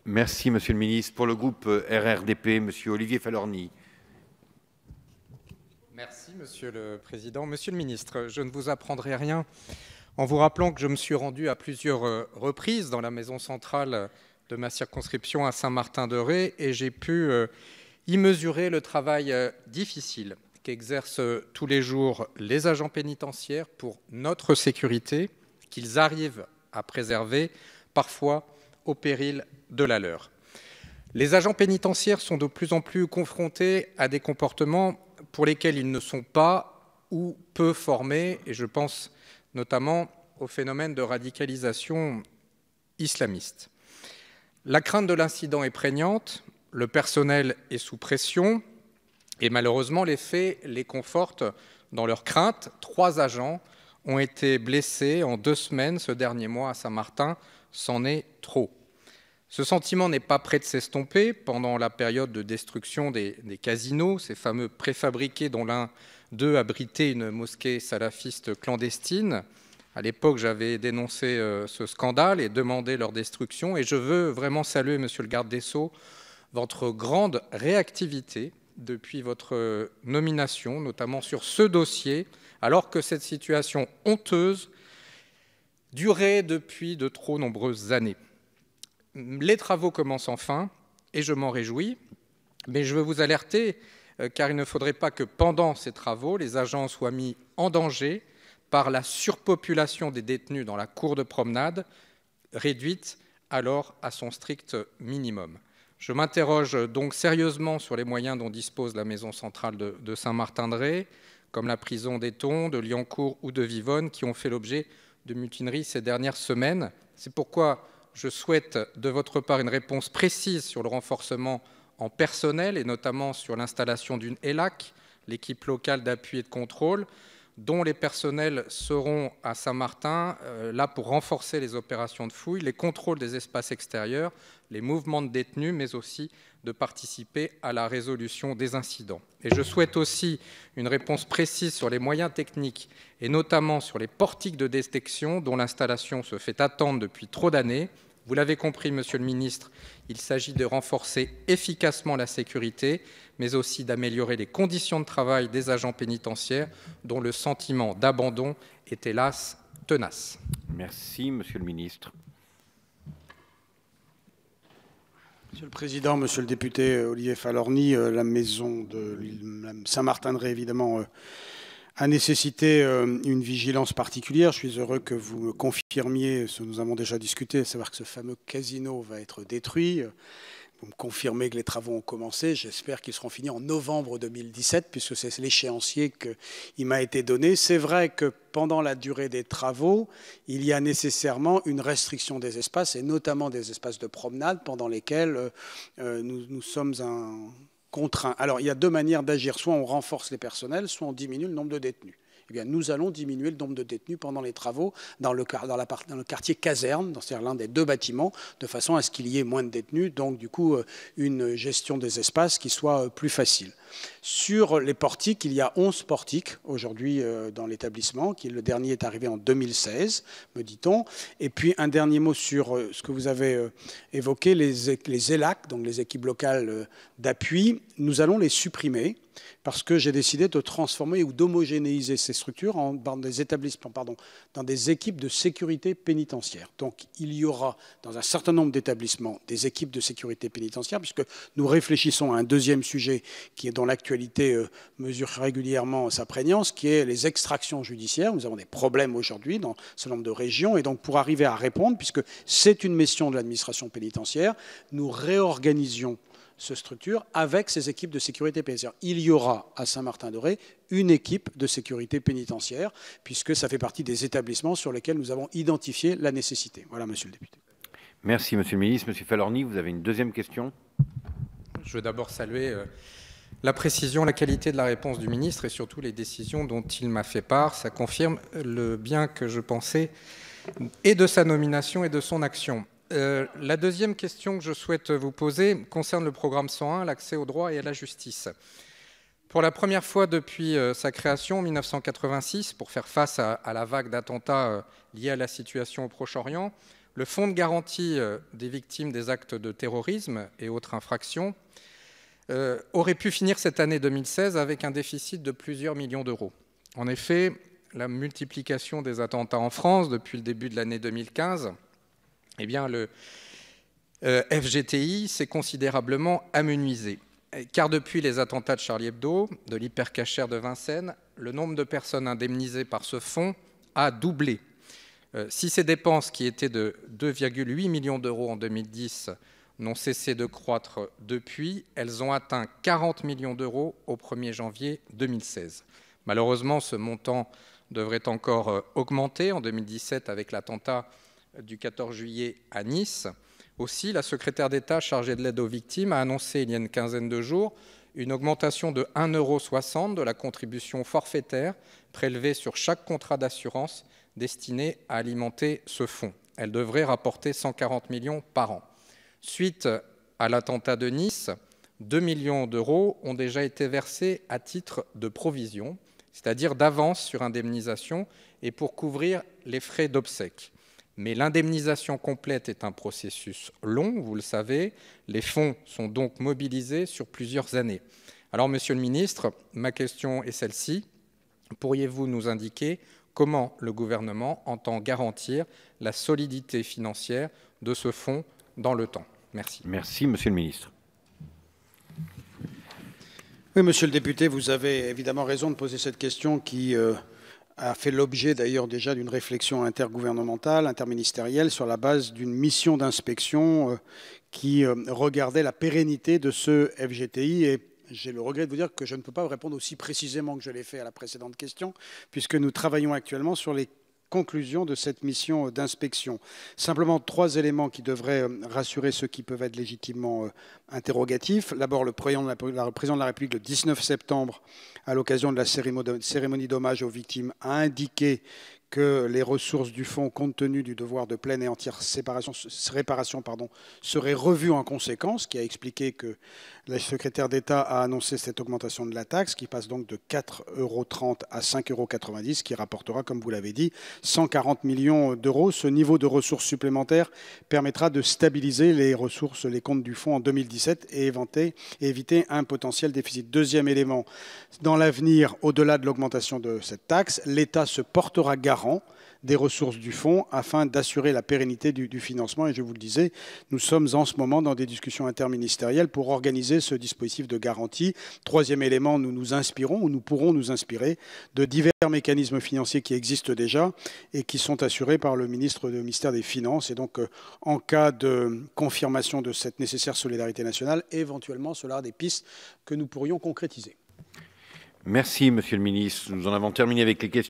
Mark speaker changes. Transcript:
Speaker 1: Merci, Monsieur le Ministre. Pour le groupe RRDP, Monsieur Olivier Falorni.
Speaker 2: Merci, Monsieur le Président. Monsieur le Ministre, je ne vous apprendrai rien en vous rappelant que je me suis rendu à plusieurs reprises dans la maison centrale de ma circonscription à Saint-Martin-de-Ré et j'ai pu y mesurer le travail difficile qu'exercent tous les jours les agents pénitentiaires pour notre sécurité, qu'ils arrivent à préserver, parfois au péril de la leur. Les agents pénitentiaires sont de plus en plus confrontés à des comportements pour lesquels ils ne sont pas ou peu formés, et je pense notamment au phénomène de radicalisation islamiste. La crainte de l'incident est prégnante, le personnel est sous pression, et malheureusement les faits les confortent dans leur crainte. 3 agents ont été blessés en 2 semaines ce dernier mois à Saint-Martin, c'en est trop. Ce sentiment n'est pas prêt de s'estomper pendant la période de destruction des casinos, ces fameux préfabriqués dont l'un d'eux abritait une mosquée salafiste clandestine. À l'époque, j'avais dénoncé ce scandale et demandé leur destruction. Et je veux vraiment saluer, Monsieur le garde des Sceaux, votre grande réactivité depuis votre nomination, notamment sur ce dossier, alors que cette situation honteuse durait depuis de trop nombreuses années. Les travaux commencent enfin, et je m'en réjouis, mais je veux vous alerter, car il ne faudrait pas que pendant ces travaux, les agents soient mis en danger par la surpopulation des détenus dans la cour de promenade, réduite alors à son strict minimum. Je m'interroge donc sérieusement sur les moyens dont dispose la maison centrale de Saint-Martin-de-Ré, comme la prison d'Éton, de Liancourt ou de Vivonne, qui ont fait l'objet de mutineries ces dernières semaines. C'est pourquoi je souhaite de votre part une réponse précise sur le renforcement en personnel et notamment sur l'installation d'une ELAC, l'équipe locale d'appui et de contrôle, dont les personnels seront à Saint-Martin, là pour renforcer les opérations de fouille, les contrôles des espaces extérieurs, les mouvements de détenus, mais aussi de participer à la résolution des incidents. Et je souhaite aussi une réponse précise sur les moyens techniques et notamment sur les portiques de détection dont l'installation se fait attendre depuis trop d'années. Vous l'avez compris, Monsieur le Ministre, il s'agit de renforcer efficacement la sécurité, mais aussi d'améliorer les conditions de travail des agents pénitentiaires dont le sentiment d'abandon est hélas tenace.
Speaker 1: Merci, Monsieur le Ministre.
Speaker 3: Monsieur le Président, Monsieur le député Olivier Falorni, la maison de Saint-Martin-de-Ré, évidemment, a nécessité une vigilance particulière. Je suis heureux que vous me confirmiez ce que nous avons déjà discuté, à savoir que ce fameux casino va être détruit. Vous me confirmez que les travaux ont commencé. J'espère qu'ils seront finis en novembre 2017, puisque c'est l'échéancier qui m'a été donné. C'est vrai que pendant la durée des travaux, il y a nécessairement une restriction des espaces, et notamment des espaces de promenade, pendant lesquels nous sommes contraints. Alors, il y a 2 manières d'agir. Soit on renforce les personnels, soit on diminue le nombre de détenus. Eh bien, nous allons diminuer le nombre de détenus pendant les travaux dans le quartier caserne, c'est-à-dire l'un des 2 bâtiments, de façon à ce qu'il y ait moins de détenus, donc du coup une gestion des espaces qui soit plus facile. Sur les portiques, il y a 11 portiques aujourd'hui dans l'établissement, le dernier est arrivé en 2016, me dit-on. Et puis un dernier mot sur ce que vous avez évoqué, les ELAC, donc les équipes locales d'appui. Nous allons les supprimer parce que j'ai décidé de transformer ou d'homogénéiser ces structures dans des établissements, dans des équipes de sécurité pénitentiaire. Donc il y aura dans un certain nombre d'établissements des équipes de sécurité pénitentiaire, puisque nous réfléchissons à un deuxième sujet qui est dans l'actualité mesure régulièrement sa prégnance, qui est les extractions judiciaires. Nous avons des problèmes aujourd'hui dans ce nombre de régions, et donc pour arriver à répondre, puisque c'est une mission de l'administration pénitentiaire, nous réorganisions cette structure avec ces équipes de sécurité pénitentiaire. Il y aura à Saint-Martin-de-Ré une équipe de sécurité pénitentiaire, puisque ça fait partie des établissements sur lesquels nous avons identifié la nécessité. Voilà, Monsieur le député.
Speaker 1: Merci, Monsieur le Ministre. Monsieur Falorni, vous avez une deuxième question.
Speaker 2: Je veux d'abord saluer la précision, la qualité de la réponse du ministre et surtout les décisions dont il m'a fait part. Ça confirme le bien que je pensais et de sa nomination et de son action. La deuxième question que je souhaite vous poser concerne le programme 101, l'accès au droit et à la justice. Pour la première fois depuis sa création en 1986, pour faire face à la vague d'attentats liés à la situation au Proche-Orient, Le fonds de garantie des victimes des actes de terrorisme et autres infractions aurait pu finir cette année 2016 avec un déficit de plusieurs millions d'euros. En effet, la multiplication des attentats en France depuis le début de l'année 2015, eh bien, le FGTI s'est considérablement amenuisé. Car depuis les attentats de Charlie Hebdo, de l'hypercachère de Vincennes, le nombre de personnes indemnisées par ce fonds a doublé. Si ces dépenses, qui étaient de 2,8 millions d'euros en 2010, n'ont cessé de croître depuis, elles ont atteint 40 millions d'euros au 1er janvier 2016. Malheureusement, ce montant devrait encore augmenter en 2017 avec l'attentat du 14 juillet à Nice. Aussi, la secrétaire d'État chargée de l'aide aux victimes a annoncé il y a une quinzaine de jours une augmentation de 1,60 € de la contribution forfaitaire prélevée sur chaque contrat d'assurance destiné à alimenter ce fonds. Elle devrait rapporter 140 millions par an. Suite à l'attentat de Nice, 2 millions d'euros ont déjà été versés à titre de provision, c'est-à-dire d'avance sur indemnisation et pour couvrir les frais d'obsèques. Mais l'indemnisation complète est un processus long, vous le savez. Les fonds sont donc mobilisés sur plusieurs années. Alors, Monsieur le Ministre, ma question est celle-ci. Pourriez-vous nous indiquer comment le gouvernement entend garantir la solidité financière de ce fonds dans le temps? Merci.
Speaker 1: Merci, Monsieur le Ministre.
Speaker 3: Oui, Monsieur le député, vous avez évidemment raison de poser cette question qui a fait l'objet d'ailleurs déjà d'une réflexion intergouvernementale, interministérielle, sur la base d'une mission d'inspection qui regardait la pérennité de ce FGTI. Et j'ai le regret de vous dire que je ne peux pas vous répondre aussi précisément que je l'ai fait à la précédente question, puisque nous travaillons actuellement sur les conclusion de cette mission d'inspection. Simplement 3 éléments qui devraient rassurer ceux qui peuvent être légitimement interrogatifs. D'abord, le président de la République, le 19 septembre, à l'occasion de la cérémonie d'hommage aux victimes, a indiqué que les ressources du fonds, compte tenu du devoir de pleine et entière réparation, seraient revues en conséquence, qui a expliqué que la secrétaire d'État a annoncé cette augmentation de la taxe, qui passe donc de 4,30 € à 5,90 €, qui rapportera, comme vous l'avez dit, 140 millions d'euros. Ce niveau de ressources supplémentaires permettra de stabiliser les ressources, les comptes du fonds en 2017 et éviter un potentiel déficit. Deuxième élément, dans l'avenir, au-delà de l'augmentation de cette taxe, l'État se portera garant des ressources du fonds afin d'assurer la pérennité du financement. Et je vous le disais, nous sommes en ce moment dans des discussions interministérielles pour organiser ce dispositif de garantie. Troisième élément, nous nous inspirons ou nous pourrons nous inspirer de divers mécanismes financiers qui existent déjà et qui sont assurés par le ministère des Finances. Et donc, en cas de confirmation de cette nécessaire solidarité nationale, éventuellement, cela a des pistes que nous pourrions concrétiser.
Speaker 1: Merci, Monsieur le Ministre. Nous en avons terminé avec les questions.